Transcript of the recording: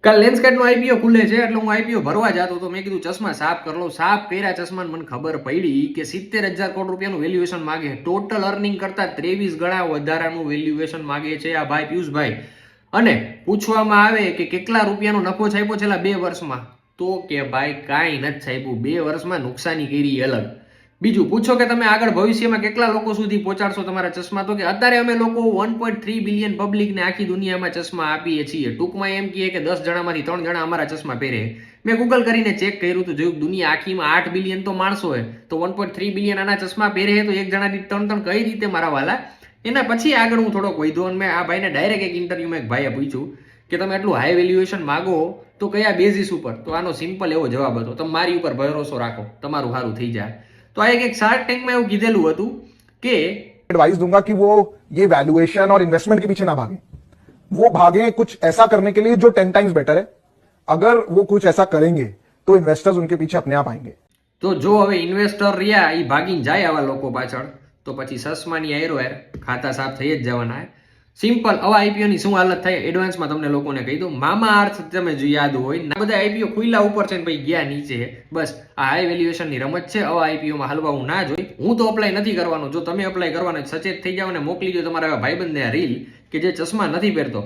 કાલ લેન્સકાર્ડનો આઈપીઓ ખુલે છે એટલે હું આઈપીઓ ભરવા જતો તો મેં કીધું ચશ્મા સાફ કરી લઉં. સાફ કર્યા ચશ્મા મને ખબર પડી કે 70,000 કરોડ રૂપિયાનું વેલ્યુએશન માગે. ટોટલ અર્નિંગ કરતા 23 ગણા વધારાનું વેલ્યુએશન માગે છે આ ભાઈ પિયુષભાઈ. અને પૂછવામાં આવે કે કેટલા રૂપિયાનો નફો છાપ્યો છેલ્લા 2 વર્ષમાં, તો કે ભાઈ કાંઈ નથી છાપ્યું. 2 વર્ષમાં નુકસાની કરી અલગ. બીજું પૂછો કે તમે આગળ ભવિષ્યમાં કેટલા લોકો સુધી પહોંચાડશો તમારા ચશ્મા, તો કે અત્યારે અમે લોકો 1.3 બિલિયન પબ્લિકને આખી દુનિયામાં ચશ્મા આપીએ છીએ. ટૂંકમાં એમ કહીએ કે 10 જણામાંથી 3 જણા અમારા ચશ્મા પહેરે. મેં ગૂગલ કરીને ચેક કર્યું તો જોયું દુનિયા આખીમાં 8 બિલિયન તો માણસો હોય, તો 1.3 બિલિયન આના ચશ્મા પહેરે તો એક જણાથી 3 કઈ રીતે મારા વાલા. એના પછી આગળ હું થોડોક વધ્યો અને મેં આ ભાઈને ડાયરેક્ટ એક ઇન્ટરવ્યુમાં એક ભાઈએ પૂછ્યું કે તમે એટલું હાઈ વેલ્યુએશન માગો તો કયા બેઝિસ ઉપર, તો આનો સિમ્પલ એવો જવાબ હતો, તમે મારી ઉપર ભરોસો રાખો, તમારું સારું થઈ જાય. तो एक शार्क टैंक में એવું કીધેલું હતું કે एडवाइस दूंगा कि वो ये वैल्यूएशन और इन्वेस्टमेंट के पीछे ना भागे, वो भागे कुछ ऐसा करने के लिए जो 10 टाइम्स बेटर है. अगर वो कुछ ऐसा करेंगे तो इन्वेस्टर्स उनके पीछे अपने आप आएंगे. તો જો હવે ઇન્વેસ્ટર રહ્યા એ ભાગીને જાય આવા લોકો પાછળ, તો પછી સસમાની આયરોયાર ખાતા સાફ થઈ જ જવાના. સિમ્પલ. આવા આઈપીઓ ની શું હાલત થાય એડવાન્સમાં તમને લોકોને કહી દઉં. મામા અર્થ તમે જો યાદ હોય, બધા આઈપીઓ ખુલ્લા ઉપર છે ને ભાઈ ગયા નીચે. બસ આ હાઈ વેલ્યુએશન ની રમત છે. આવા આઈપીઓમાં હલવાવું ના જોઈ. હું તો અપ્લાય નથી કરવાનો. જો તમે અપ્લાય કરવાના સચેત થઈ જાવ ને મોકલી દો તમારા ભાઈબંધને આ રીલ કે જે ચશ્મા નથી પહેરતો.